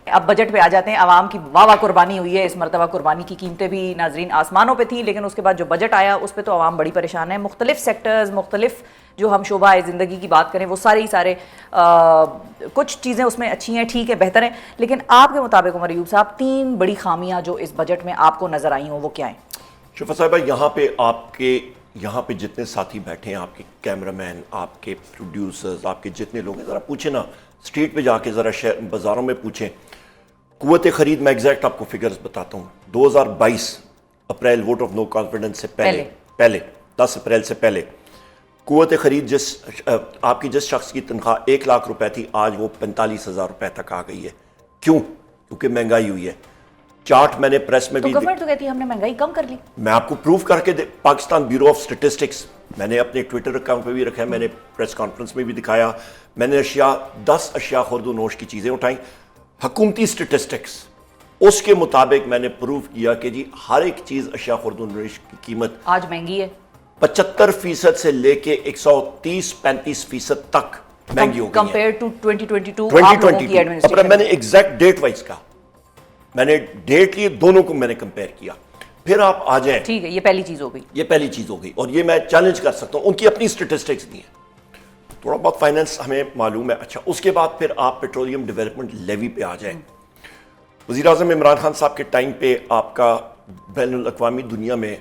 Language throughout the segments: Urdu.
اب بجٹ پہ آ جاتے ہیں. عوام کی واہ واہ قربانی ہوئی ہے اس مرتبہ. قربانی کی قیمتیں بھی ناظرین آسمانوں پہ تھیں, لیکن اس کے بعد جو بجٹ آیا اس پہ تو عوام بڑی پریشان ہے. مختلف سیکٹرز, مختلف جو ہم شعبہ زندگی کی بات کریں وہ سارے کچھ چیزیں اس میں اچھی ہیں, ٹھیک ہے, بہتر ہیں, لیکن آپ کے مطابق عمر ایوب صاحب 3 بڑی خامیاں جو اس بجٹ میں آپ کو نظر آئی ہوں وہ کیا ہیں؟ شفا صاحبہ, یہاں پہ جتنے ساتھی بیٹھے ہیں, آپ کے کیمرہ مین, آپ کے پروڈیوسرز, آپ کے جتنے لوگ ہیں, ذرا پوچھیں نا, اسٹریٹ پہ جا کے ذرا شہر بازاروں میں پوچھیں. قوت خرید, میں ایگزیکٹ آپ کو فگرز بتاتا ہوں, 2022 April vote of no confidence سے پہلے 10 اپریل سے پہلے قوت خرید آپ کی جس شخص کی تنخواہ 1 لاکھ روپے تھی, آج وہ 45,000 روپے تک آ گئی ہے. کیوں؟ کیونکہ مہنگائی ہوئی ہے. چارٹ میں نے پریس میں بھی, گورنمنٹ تو کہتی ہے ہم نے مہنگائی کم کر لی. میں آپ کو پروف کر کے پاکستان بیورو آف اسٹیٹسٹکس, میں نے اپنے ٹویٹر اکاؤنٹ پہ بھی رکھا ہے, میں نے پریس کانفرنس میں بھی دکھایا. میں نے 10 اشیاء خورد و نوش کی چیزیں اٹھائیں, حکومتی اسٹیٹسٹکس, اس کے مطابق میں نے پروف کیا کہ جی ہر ایک چیز اشیاء خورد و نوش کی قیمت آج مہنگی ہے. 75% سے لے کے 130-35% تک مہنگی ہو گئی ہے کمپیئر ٹو 2022 آپ لوگوں کی ایڈمنسٹریشن. میں نے ایگزیکٹ ڈیٹ وائز کہا, میں نے ڈیٹ لیے, دونوں کو میں نے کمپیئر کیا. پھر آپ آ جائیں, ٹھیک ہے, یہ پہلی چیز ہو گئی, اور یہ میں چیلنج کر سکتا ہوں, ان کی اپنی اسٹیٹسٹکس دی ہیں, تھوڑا بہت فائنینس ہمیں معلوم ہے. اچھا, اس کے بعد پھر آپ پیٹرولیم ڈیولپمنٹ لیوی پہ آ جائیں. وزیر اعظم عمران خان صاحب کے ٹائم پہ آپ کا بین الاقوامی دنیا میں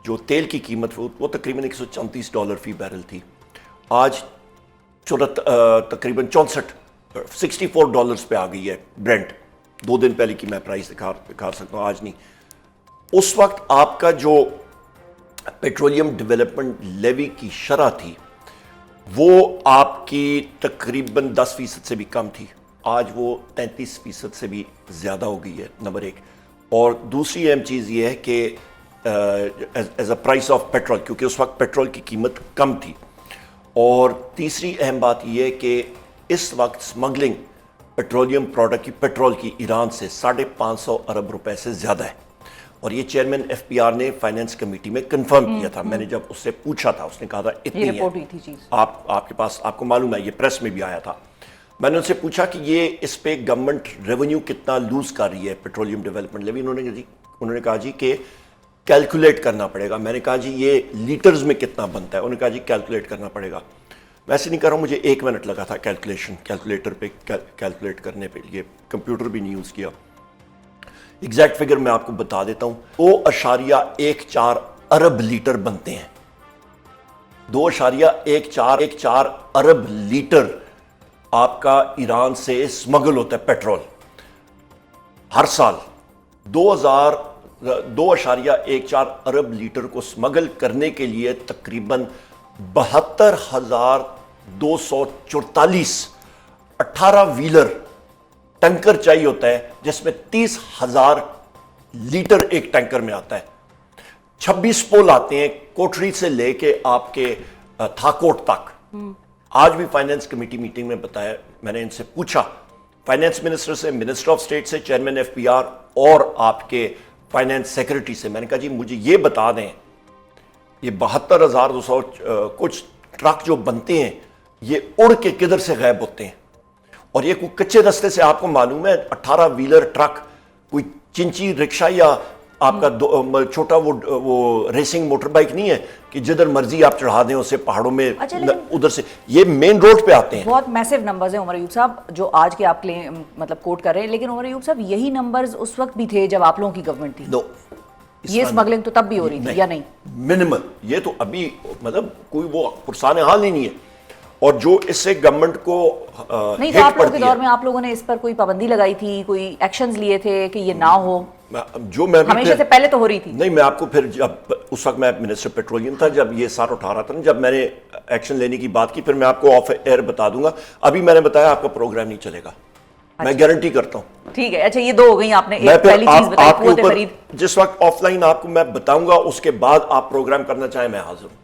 جو تیل کی قیمت وہ تقریباً $134 فی بیرل تھی. آج تقریباً 64 ڈالرز پہ آ گئی ہے برینٹ. 2 دن پہلے کی میں پرائس دکھا سکتا ہوں, آج نہیں. اس وقت آپ کا جو پیٹرولیم ڈیولپمنٹ لیوی کی شرح تھی وہ آپ کی تقریباً 10% سے بھی کم تھی, آج وہ 33% سے بھی زیادہ ہو گئی ہے, نمبر 1. اور دوسری اہم چیز یہ ہے کہ as a price of petrol, کیونکہ اس وقت پیٹرول کی قیمت کم تھی. اور تیسری اہم بات یہ ہے کہ اس وقت سمگلنگ پیٹرولیم پروڈکٹ کی, پیٹرول کی, ایران سے 550 ارب روپے سے زیادہ ہے. اور یہ چیئرمین ایف پی آر نے فائنینس کمیٹی میں کنفرم کیا تھا. میں نے جب اس سے پوچھا تھا, اس نے کہا تھا اتنی ہے, آپ کے پاس, آپ کو معلوم ہے, یہ پریس میں بھی آیا تھا. میں نے ان سے پوچھا کہ یہ اس پہ گورنمنٹ ریونیو کتنا لوز کر رہی ہے پیٹرولیم ڈیولپمنٹ لیوی. انہوں نے کہا جی کہ کیلکولیٹ کرنا پڑے گا. میں نے کہا جی یہ لیٹرز میں کتنا بنتا ہے. انہوں نے کہا جی کیلکولیٹ کرنا پڑے گا. میں ایسے نہیں کر رہا ہوں, مجھے 1 منٹ لگا تھا کیلکولیٹر پہ کیلکولیٹ کرنے پہ, یہ کمپیوٹر بھی نہیں یوز کیا. ایگزیکٹ فگر میں آپ کو بتا دیتا ہوں, 2.14 ارب لیٹر بنتے ہیں. 2.14 ارب لیٹر آپ کا ایران سے اسمگل ہوتا ہے پیٹرول ہر سال. 2.14 ارب لیٹر کو اسمگل کرنے کے لیے تقریباً 72,244 18 ویلر ٹینکر چاہیے ہوتا ہے, جس میں 30,000 لیٹر ایک ٹینکر میں آتا ہے. 26 پول آتے ہیں کوٹری سے لے کے آپ کے تھاکوٹ تک. آج بھی فائنینس کمیٹی میٹنگ میں بتایا, میں نے ان سے پوچھا, فائنینس منسٹر سے, منسٹر آف اسٹیٹ سے, چیئرمین ایف پی آر اور آپ کے فائنینس سیکرٹری سے, میں نے کہا جی مجھے یہ بتا دیں, یہ 72,200 کچھ ٹرک جو بنتے ہیں یہ اڑ کے کدھر سے غائب ہوتے ہیں. اور یہ کوئی کچے رستے سے, آپ کو معلوم ہے 18 ویلر ٹرک کوئی چنچی رکشہ یا آپ کا چھوٹا وہ ریسنگ موٹر بائک نہیں ہے کہ جدھر مرضی آپ چڑھا دیں اسے پہاڑوں میں, ادھر سے یہ مین روڈ پہ آتے ہیں. بہت میسیو نمبرز ہیں عمر ایوب صاحب جو آج کے آپ مطلب کوٹ کر رہے ہیں, لیکن عمر ایوب صاحب یہی نمبرز اس وقت بھی تھے جب آپ لوگوں کی گورنمنٹ تھی. یہ اسمگلنگ تو تب بھی ہو رہی تھی یا نہیں؟ منیمل. یہ تو ابھی مطلب کوئی وہ پرسان حال ہی نہیں ہے. اور جو اس سے گورنمنٹ کو نہیں, تو آپ لوگوں کے دور میں آپ لوگوں نے اس پر کوئی پابندی لگائی تھی, کوئی ایکشنز لیے تھے کہ یہ نہ ہو؟ جو میں ہمیشہ سے پہلے تو ہو رہی تھی. نہیں, میں آپ کو پھر جب اس وقت میں منسٹر پیٹرولیم تھا, جب یہ سار اٹھا رہا تھا نا, جب میں نے ایکشن لینے کی بات کی, پھر میں آپ کو آف ایئر بتا دوں گا. ابھی میں نے بتایا آپ کا پروگرام نہیں چلے گا, میں گارنٹی کرتا ہوں. ٹھیک ہے, اچھا یہ 2 ہو گئی آپ نے. ایک پہلی چیز بتائی قوت خرید, جس وقت آف لائن آپ کو میں بتاؤں گا, اس کے بعد آپ پروگرام کرنا چاہیں میں حاضر ہوں.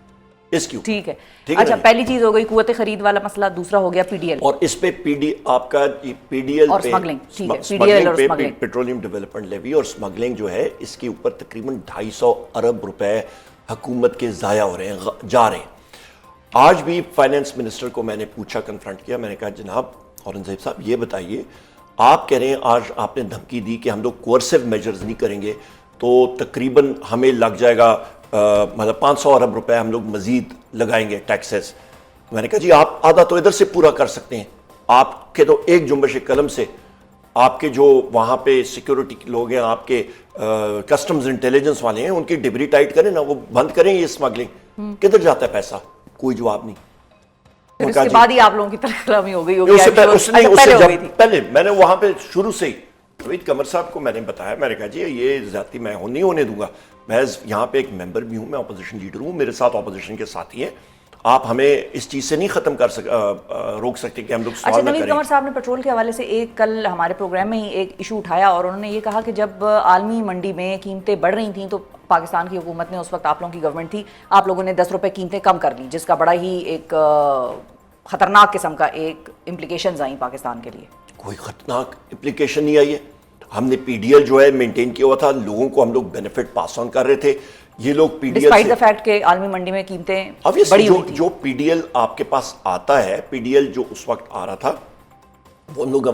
اس کیوں؟ ٹھیک ہے. اچھا, پہلی چیز ہو گئی قوت خرید والا مسئلہ, دوسرا ہو گیا پی ڈی ایل. اور اس پہ آپ کا پی ڈی ایل اور اسمگلنگ, پیٹرولیم ڈیولپمنٹ لیوی اور اسمگلنگ جو ہے, اس کے اوپر تقریباً 250 ارب روپے حکومت کے ضائع ہو رہے ہیں, جا رہے ہیں. آج بھی فائنینس منسٹر کو میں نے پوچھا, کنفرنٹ کیا, میں نے کہا جناب اورنگزیب صاحب یہ بتائیے آپ کہہ رہے ہیں آج آپ نے دھمکی دی کہ ہم لوگ کوئرسو میجرز نہیں کریں گے تو تقریباً ہمیں لگ جائے گا مطلب 500 ارب روپے ہم لوگ مزید لگائیں گے ٹیکسز. میں نے کہا جی آپ آدھا تو ادھر سے پورا کر سکتے ہیں, آپ کے تو ایک جنبش قلم سے آپ کے جو وہاں پہ سیکیورٹی لوگ ہیں, آپ کے کسٹمز انٹیلیجنس والے ہیں, ان کی ڈبری ٹائٹ کریں نا, وہ بند کریں یہ اسمگلنگ. کدھر جاتا ہے پیسہ؟ کوئی جواب نہیں. پھر اس کے بعد ہی آپ لوگوں کی ترقی ہو گئی ہوگی. پہلے میں نے وہاں پہ شروع سے ہی نوید قمر صاحب کو میں نے بتایا, میں نے کہا جی یہ زیادتی میں نہیں ہونے دوں گا, میں یہاں پہ ایک ممبر بھی ہوں, میں اپوزیشن لیڈر ہوں, میرے ساتھ اپوزیشن کے ساتھی ہیں, آپ ہمیں اس چیز سے نہیں ختم روک سکتے کہ ہم لوگ سوال نہ کریں. نوید قمر صاحب نے پیٹرول کے حوالے سے ایک کل ہمارے پروگرام میں ہی ایک ایشو اٹھایا اور انہوں نے یہ کہا کہ جب عالمی منڈی میں قیمتیں بڑھ رہی تھیں تو پاکستان کی حکومت نے, اس وقت آپ لوگوں کی گورنمنٹ تھی, آپ لوگوں نے 10 روپے قیمتیں کم کر لی, جس کا بڑا ہی ایک خطرناک قسم کا ایک امپلیکیشنز آئیں پاکستان کے لیے. کوئی خطرناک امپلیکیشن نہیں آئی ہے. ہم نے پی ڈی ایل جو ہے مینٹین کیا ہوا تھا, لوگوں کو ہم لوگ بینیفٹ پاس آن کر رہے تھے. یہ لوگ P D L despite the fact کہ عالمی منڈی میں قیمتیں بڑی ہوئی تھیں. جو پی ڈی ایل آپ کے پاس آتا ہے, پی ڈی ایل جو اس وقت آ رہا تھا, وہ لوگ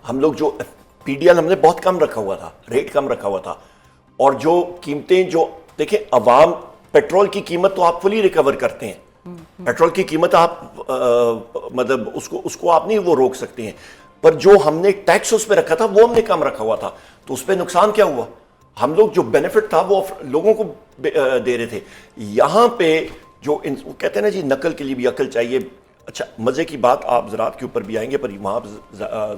ہم لوگ جو پی ڈی ایل ہم نے بہت کم رکھا ہوا تھا, ریٹ کم رکھا ہوا تھا, اور جو قیمتیں جو دیکھیں عوام, پیٹرول کی قیمت تو آپ فلی ریکور کرتے ہیں, پیٹرول کی قیمت آپ مطلب اس کو آپ نہیں وہ روک سکتے ہیں, پر جو ہم نے ٹیکس اس پہ رکھا تھا وہ ہم نے کم رکھا ہوا تھا, تو اس پہ نقصان کیا ہوا؟ ہم لوگ جو بینیفٹ تھا وہ لوگوں کو دے رہے تھے. یہاں پہ جو وہ کہتے ہیں نا جی نقل کے لیے بھی عقل چاہیے. اچھا مزے کی بات, آپ زراعت کے اوپر بھی آئیں گے, پر وہاں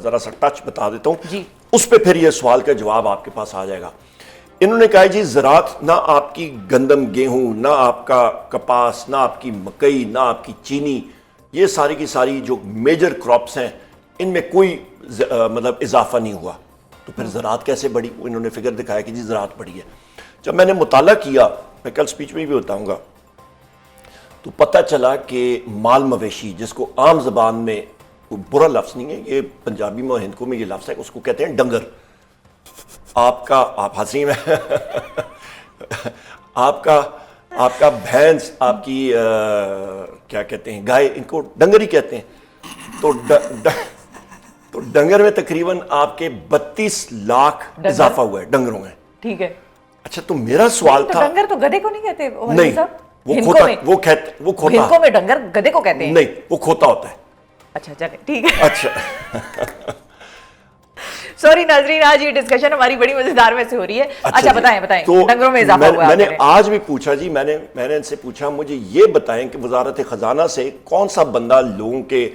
ذرا سا ٹچ بتا دیتا ہوں جی, اس پہ پھر یہ سوال کا جواب آپ کے پاس آ جائے گا. انہوں نے کہا جی زراعت نہ آپ کی گندم گیہوں, نہ آپ کا کپاس, نہ آپ کی مکئی, نہ آپ کی چینی, یہ ساری کی ساری جو میجر کراپس ہیں ان میں کوئی مطلب اضافہ نہیں ہوا, تو پھر زراعت کیسے بڑھی؟ انہوں نے فگر دکھایا کہ جی زراعت بڑھی ہے. جب میں نے مطالعہ کیا, میں کل سپیچ میں بھی بتاؤں گا, تو پتہ چلا کہ مال مویشی, جس کو عام زبان میں کوئی برا لفظ نہیں ہے, یہ پنجابی میں اور ہندکو میں یہ لفظ ہے, اس کو کہتے ہیں ڈنگر. آپ ہنسی میں آپ کا بھینس, آپ کی کیا کہتے ہیں گائے, ان کو ڈنگر ہی کہتے ہیں. تو ڈنگر میں تقریباً آپ کے 32 لاکھ اضافہ ہوا ہے ڈنگروں میں. ٹھیک ہے. اچھا تو میرا سوال تھا, ڈنگر تو گدھے کو نہیں کہتے. نہیں وہ کھوتا, ہندکوں میں ڈنگر گدھے کو کہتے ہیں. نہیں وہ کھوتا ہوتا ہے. اچھا چلے ٹھیک ہے. اچھا سوری ناظرین, آج یہ ڈسکشن ہماری بڑی مزیدار میں سے ہو رہی ہے. اچھا بتائیں ڈنگروں میں اضافہ ہوا ہے. میں نے آج بھی پوچھا جی, میں نے ان سے پوچھا مجھے یہ بتائیں کہ وزارت خزانہ سے کون سا بندہ لوگوں کے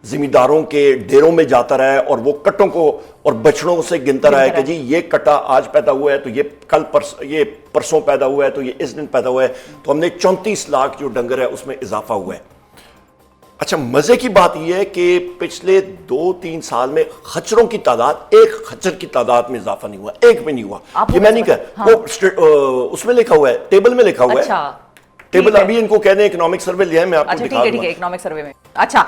زمینداروں کے ڈیروں میں جاتا رہا ہے اور وہ کٹوں کو اور بچڑوں سے گنتا رہا ہے کہ جی یہ کٹا آج پیدا ہوا ہے تو یہ پرسوں پیدا ہوا ہے تو یہ اس دن پیدا ہوا ہے, تو ہم نے 34 لاکھ جو ڈنگر ہے اس میں اضافہ ہوا ہے. اچھا مزے کی بات یہ ہے کہ پچھلے 2-3 سال میں خچروں کی تعداد, ایک خچر کی تعداد میں اضافہ نہیں ہوا, ایک بھی نہیں ہوا. یہ میں نہیں کہا, وہ اس میں لکھا ہوا ہے, ٹیبل میں لکھا ہوا ہے. ٹیبل ابھی ان کو کہتے ہیں اکنامک سروے لیا ہے, میں آپ کو دکھا دوں گا. اکنامک سروے میں. اچھا